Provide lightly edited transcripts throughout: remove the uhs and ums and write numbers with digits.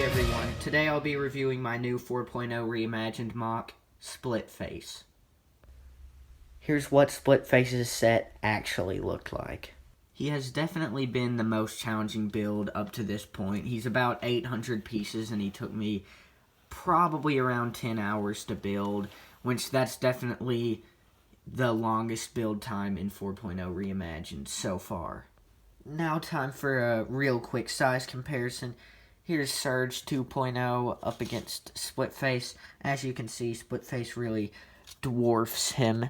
everyone, today I'll be reviewing my new 4.0 Reimagined MOC SPLITFACE. Here's what SPLITFACE's set actually looked like. He has definitely been the most challenging build up to this point. He's about 800 pieces and he took me probably around 10 hours to build, which that's definitely the longest build time in 4.0 Reimagined so far. Now time for a real quick size comparison. Here's Surge 2.0 up against SPLITFACE. As you can see, SPLITFACE really dwarfs him.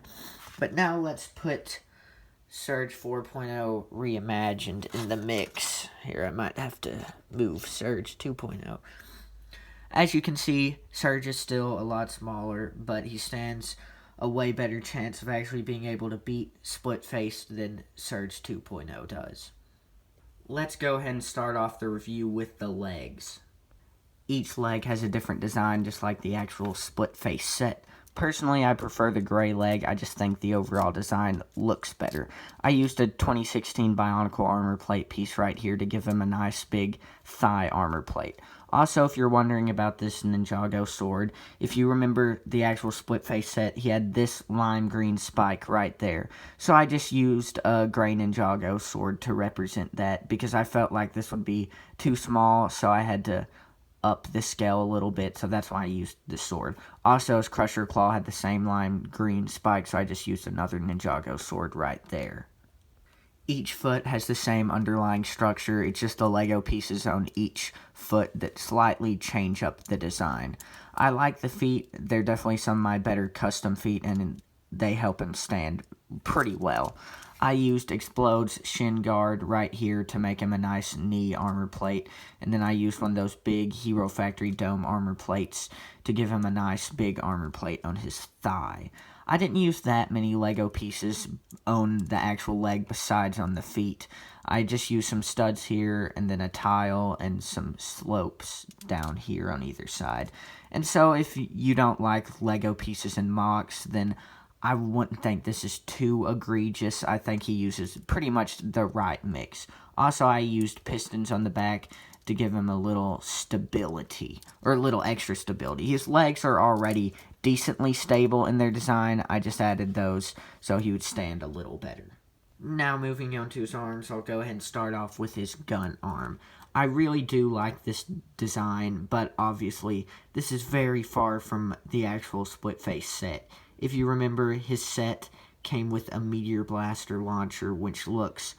But now let's put Surge 4.0 Reimagined in the mix. Here, I might have to move Surge 2.0. As you can see, Surge is still a lot smaller, but he stands a way better chance of actually being able to beat SPLITFACE than Surge 2.0 does. Let's go ahead and start off the review with the legs. Each leg has a different design, just like the actual SPLITFACE set. Personally, I prefer the gray leg. I just think the overall design looks better. I used a 2016 Bionicle armor plate piece right here to give him a nice big thigh armor plate. Also, if you're wondering about this Ninjago sword, if you remember the actual SPLITFACE set, he had this lime green spike right there. So I just used a gray Ninjago sword to represent that because I felt like this would be too small, so I had to up the scale a little bit, so that's why I used the sword. Also, his Crusher Claw had the same lime green spike, so I just used another Ninjago sword right there. Each foot has the same underlying structure. It's just the Lego pieces on each foot that slightly change up the design. I like the feet. They're definitely some of my better custom feet, and they help him stand pretty well. I used Explode's shin guard right here to make him a nice knee armor plate, and then I used one of those big Hero Factory dome armor plates to give him a nice big armor plate on his thigh. I didn't use that many Lego pieces on the actual leg besides on the feet. I just used some studs here and then a tile and some slopes down here on either side. And so if you don't like Lego pieces and MOCs, then I wouldn't think this is too egregious. I think he uses pretty much the right mix. Also, I used pistons on the back to give him a little stability, or a little extra stability. His legs are already decently stable in their design. I just added those so he would stand a little better. Now moving on to his arms, I'll go ahead and start off with his gun arm. I really do like this design, but obviously this is very far from the actual SPLITFACE set. If you remember, his set came with a Meteor Blaster launcher, which looks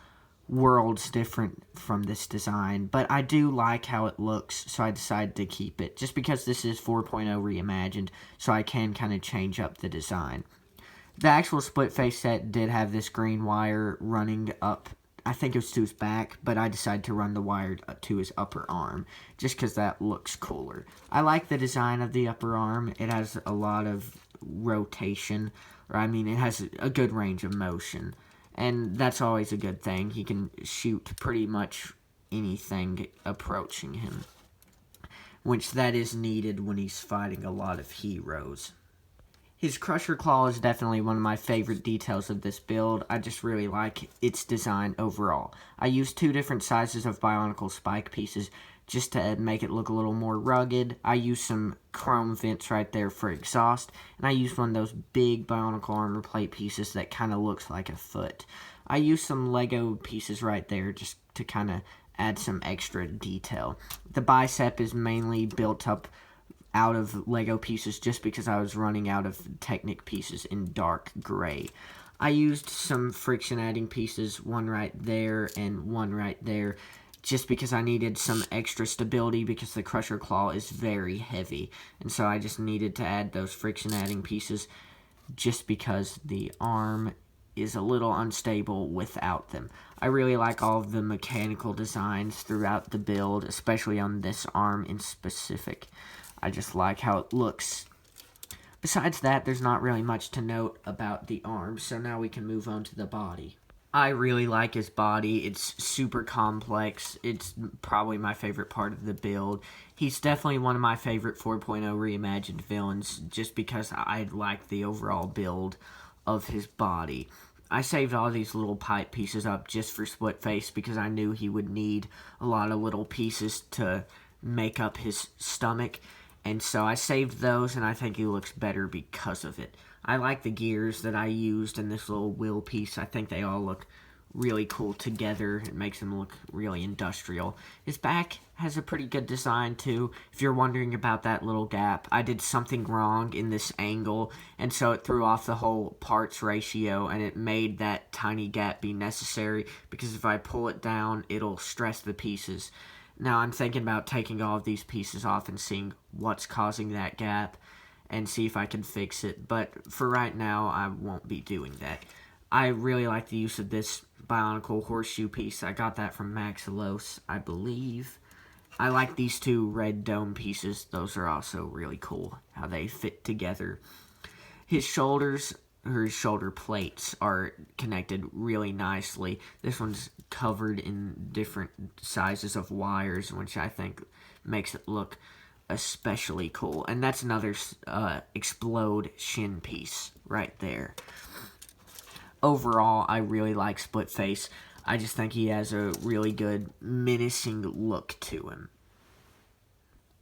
worlds different from this design, but I do like how it looks, so I decided to keep it, just because this is 4.0 Reimagined, so I can kind of change up the design. The actual SPLITFACE set did have this green wire running up, I think it was to his back, but I decided to run the wire to his upper arm, just because that looks cooler. I like the design of the upper arm. It has a lot of rotation, it has a good range of motion. And that's always a good thing. He can shoot pretty much anything approaching him, which that is needed when he's fighting a lot of heroes. His Crusher Claw is definitely one of my favorite details of this build. I just really like its design overall. I used two different sizes of Bionicle spike pieces just to make it look a little more rugged. I used some chrome vents right there for exhaust, and I used one of those big Bionicle armor plate pieces that kind of looks like a foot. I used some Lego pieces right there just to kind of add some extra detail. The bicep is mainly built up out of Lego pieces just because I was running out of Technic pieces in dark gray. I used some friction adding pieces, one right there and one right there, just because I needed some extra stability because the Crusher Claw is very heavy. And so I just needed to add those friction adding pieces just because the arm is a little unstable without them. I really like all of the mechanical designs throughout the build, especially on this arm in specific. I just like how it looks. Besides that, there's not really much to note about the arm, so now we can move on to the body. I really like his body. It's super complex. It's probably my favorite part of the build. He's definitely one of my favorite 4.0 Reimagined villains just because I like the overall build of his body. I saved all these little pipe pieces up just for SPLITFACE because I knew he would need a lot of little pieces to make up his stomach. And so I saved those, and I think he looks better because of it. I like the gears that I used in this little wheel piece. I think they all look really cool together. It makes him look really industrial. His back has a pretty good design too. If you're wondering about that little gap, I did something wrong in this angle, and so it threw off the whole parts ratio, and it made that tiny gap be necessary, because if I pull it down, it'll stress the pieces. Now I'm thinking about taking all of these pieces off and seeing what's causing that gap and see if I can fix it. But for right now, I won't be doing that. I really like the use of this Bionicle horseshoe piece. I got that from Maxillos, I believe. I like these two red dome pieces. Those are also really cool, how they fit together. His shoulders, or his shoulder plates, are connected really nicely. This one's covered in different sizes of wires, which I think makes it look especially cool. And that's another explode shin piece right there. Overall, I really like Splitface. I just think he has a really good, menacing look to him.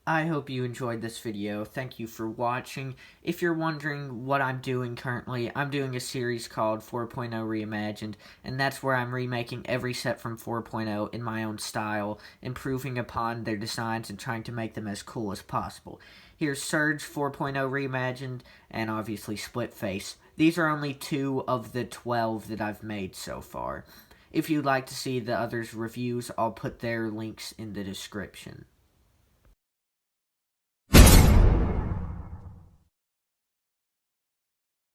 I hope you enjoyed this video. Thank you for watching. If you're wondering what I'm doing currently, I'm doing a series called 4.0 Reimagined, and that's where I'm remaking every set from 4.0 in my own style, improving upon their designs and trying to make them as cool as possible. Here's Surge 4.0 Reimagined, and obviously Splitface. These are only 2 of the 12 that I've made so far. If you'd like to see the others' reviews, I'll put their links in the description.